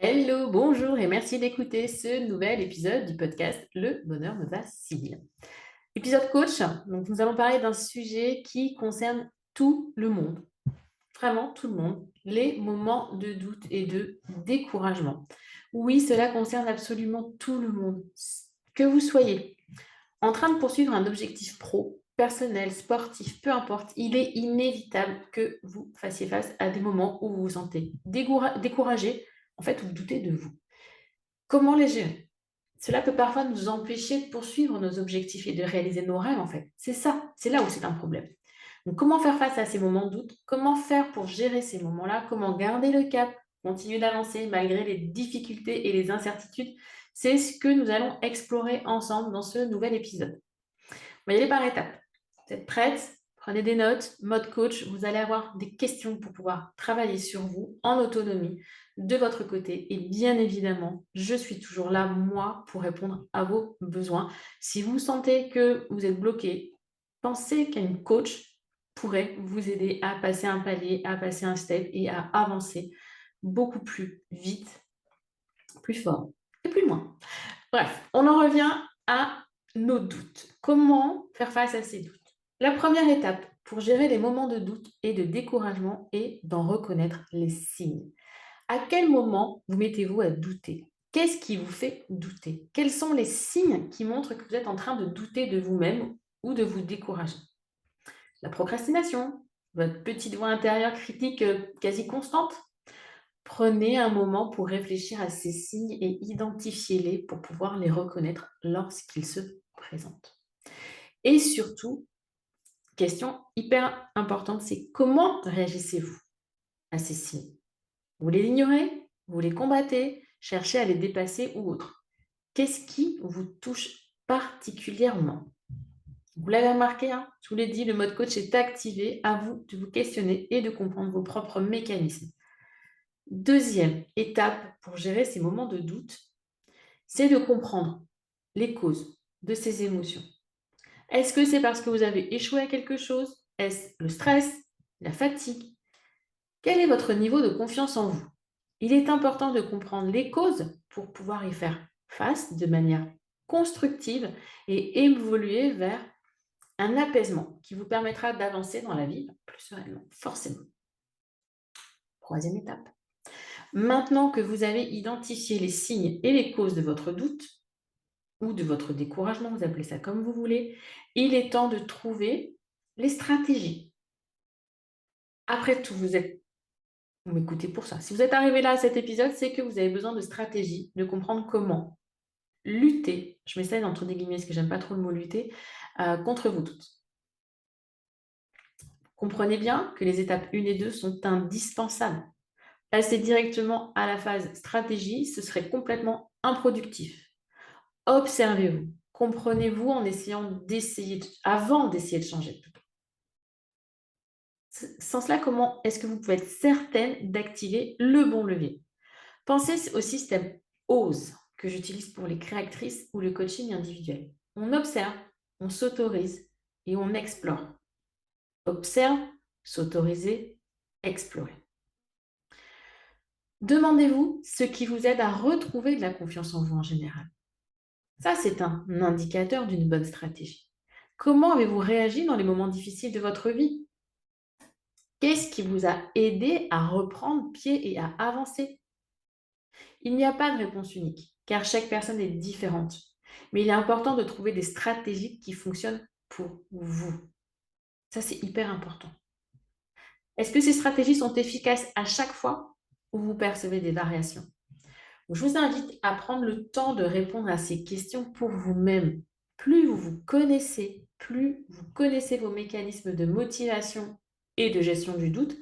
Hello, bonjour et merci d'écouter ce nouvel épisode du podcast Le bonheur me va si bien. Épisode coach, donc nous allons parler d'un sujet qui concerne tout le monde, vraiment tout le monde, les moments de doute et de découragement. Oui, cela concerne absolument tout le monde. Que vous soyez en train de poursuivre un objectif pro, personnel, sportif, peu importe, il est inévitable que vous fassiez face à des moments où vous vous sentez découragé, en fait, vous doutez de vous. Comment les gérer? Cela peut parfois nous empêcher de poursuivre nos objectifs et de réaliser nos rêves, en fait. C'est ça, c'est là où c'est un problème. Donc, comment faire face à ces moments de doute? Comment faire pour gérer ces moments-là? Comment garder le cap? Continuer d'avancer malgré les difficultés et les incertitudes? C'est ce que nous allons explorer ensemble dans ce nouvel épisode. On va y aller par étapes. Vous êtes prête? Prenez des notes, mode coach, vous allez avoir des questions pour pouvoir travailler sur vous en autonomie de votre côté. Et bien évidemment, je suis toujours là, moi, pour répondre à vos besoins. Si vous sentez que vous êtes bloqué, pensez qu'une coach pourrait vous aider à passer un palier, à passer un step et à avancer beaucoup plus vite, plus fort et plus loin. Bref, on en revient à nos doutes. Comment faire face à ces doutes? La première étape pour gérer les moments de doute et de découragement est d'en reconnaître les signes. À quel moment vous mettez-vous à douter? Qu'est-ce qui vous fait douter? Quels sont les signes qui montrent que vous êtes en train de douter de vous-même ou de vous décourager? La procrastination, votre petite voix intérieure critique quasi constante? Prenez un moment pour réfléchir à ces signes et identifiez-les pour pouvoir les reconnaître lorsqu'ils se présentent. Et surtout, question hyper importante, c'est comment réagissez-vous à ces signes? Vous les ignorez? Vous les combattez? Cherchez à les dépasser ou autre? Qu'est-ce qui vous touche particulièrement? Vous l'avez remarqué, hein, je vous l'ai dit, le mode coach est activé. À vous de vous questionner et de comprendre vos propres mécanismes. Deuxième étape pour gérer ces moments de doute, c'est de comprendre les causes de ces émotions. Est-ce que c'est parce que vous avez échoué à quelque chose? Est-ce le stress? La fatigue? Quel est votre niveau de confiance en vous? Il est important de comprendre les causes pour pouvoir y faire face de manière constructive et évoluer vers un apaisement qui vous permettra d'avancer dans la vie plus sereinement, forcément. Troisième étape. Maintenant que vous avez identifié les signes et les causes de votre doute, ou de votre découragement, vous appelez ça comme vous voulez, il est temps de trouver les stratégies. Après tout, vous m'écoutez pour ça. Si vous êtes arrivé là à cet épisode, c'est que vous avez besoin de stratégies, de comprendre comment lutter, je mets ça entre des guillemets parce que j'aime pas trop le mot lutter, contre vos doutes. Comprenez bien que les étapes 1 et 2 sont indispensables. Passer directement à la phase stratégie, ce serait complètement improductif. Observez-vous, comprenez-vous en essayant avant d'essayer de changer. Sans cela, comment est-ce que vous pouvez être certaine d'activer le bon levier? Pensez au système OSE que j'utilise pour les créatrices ou le coaching individuel. On observe, on s'autorise et on explore. Observe, s'autoriser, explorer. Demandez-vous ce qui vous aide à retrouver de la confiance en vous en général. Ça, c'est un indicateur d'une bonne stratégie. Comment avez-vous réagi dans les moments difficiles de votre vie? Qu'est-ce qui vous a aidé à reprendre pied et à avancer? Il n'y a pas de réponse unique, car chaque personne est différente. Mais il est important de trouver des stratégies qui fonctionnent pour vous. Ça, c'est hyper important. Est-ce que ces stratégies sont efficaces à chaque fois ou vous percevez des variations? Je vous invite à prendre le temps de répondre à ces questions pour vous-même. Plus vous vous connaissez, plus vous connaissez vos mécanismes de motivation et de gestion du doute,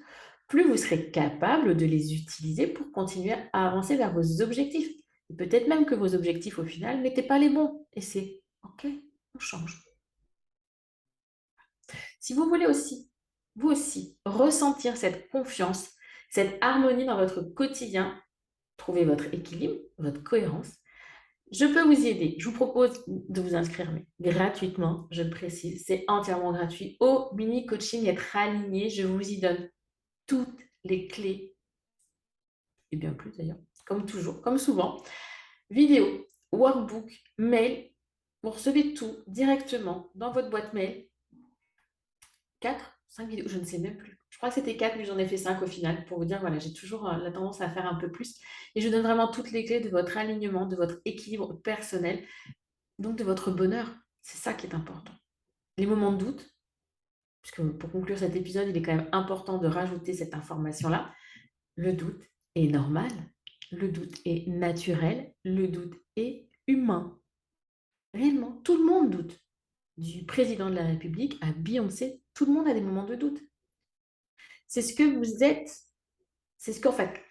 plus vous serez capable de les utiliser pour continuer à avancer vers vos objectifs. Et peut-être même que vos objectifs au final n'étaient pas les bons. Et c'est OK, on change. Si vous voulez aussi, vous aussi, ressentir cette confiance, cette harmonie dans votre quotidien, trouver votre équilibre, votre cohérence, je peux vous y aider. Je vous propose de vous inscrire mais gratuitement, je le précise, c'est entièrement gratuit, au mini coaching Être aligné. Je vous y donne toutes les clés, et bien plus d'ailleurs, comme toujours, comme souvent. Vidéo, workbook, mail, vous recevez tout directement dans votre boîte mail. 4, 5 vidéos, je ne sais même plus. Je crois que c'était 4, mais j'en ai fait 5 au final pour vous dire, voilà, j'ai toujours la tendance à faire un peu plus. Et je donne vraiment toutes les clés de votre alignement, de votre équilibre personnel, donc de votre bonheur. C'est ça qui est important. Les moments de doute, puisque pour conclure cet épisode, il est quand même important de rajouter cette information-là. Le doute est normal, le doute est naturel, le doute est humain. Réellement, tout le monde doute. Du président de la République à Beyoncé, tout le monde a des moments de doute. C'est ce que vous êtes, c'est ce qu'en fait,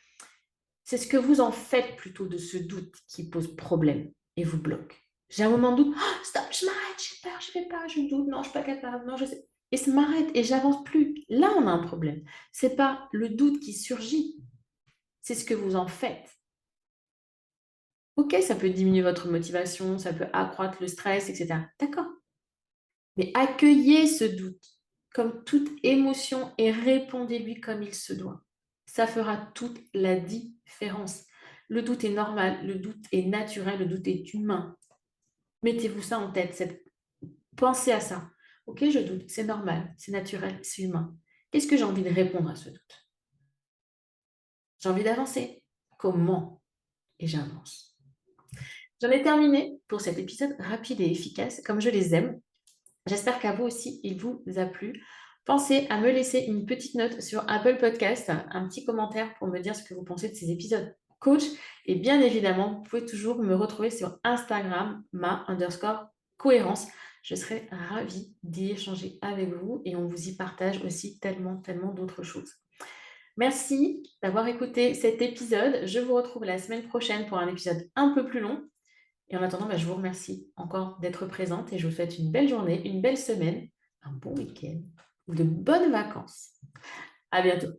c'est ce que vous en faites plutôt de ce doute qui pose problème et vous bloque. J'ai un moment de doute, oh, stop, je m'arrête, j'ai peur, je fais pas, je doute, non, je suis pas capable, non, je sais. Et ça m'arrête et j'avance plus. Là, on a un problème. C'est pas le doute qui surgit, c'est ce que vous en faites. Ok, ça peut diminuer votre motivation, ça peut accroître le stress, etc. D'accord. Mais accueillez ce doute comme toute émotion et répondez-lui comme il se doit. Ça fera toute la différence. Le doute est normal, le doute est naturel, le doute est humain. Mettez-vous ça en tête, pensez à ça. Ok, je doute, c'est normal, c'est naturel, c'est humain. Qu'est-ce que j'ai envie de répondre à ce doute? J'ai envie d'avancer. Comment? Et j'avance. J'en ai terminé pour cet épisode rapide et efficace, comme je les aime. J'espère qu'à vous aussi, il vous a plu. Pensez à me laisser une petite note sur Apple Podcast, un petit commentaire pour me dire ce que vous pensez de ces épisodes coach. Et bien évidemment, vous pouvez toujours me retrouver sur Instagram, ma_cohérence. Je serai ravie d'y échanger avec vous et on vous y partage aussi tellement, tellement d'autres choses. Merci d'avoir écouté cet épisode. Je vous retrouve la semaine prochaine pour un épisode un peu plus long. Et en attendant, je vous remercie encore d'être présente et je vous souhaite une belle journée, une belle semaine, un bon week-end ou de bonnes vacances. À bientôt.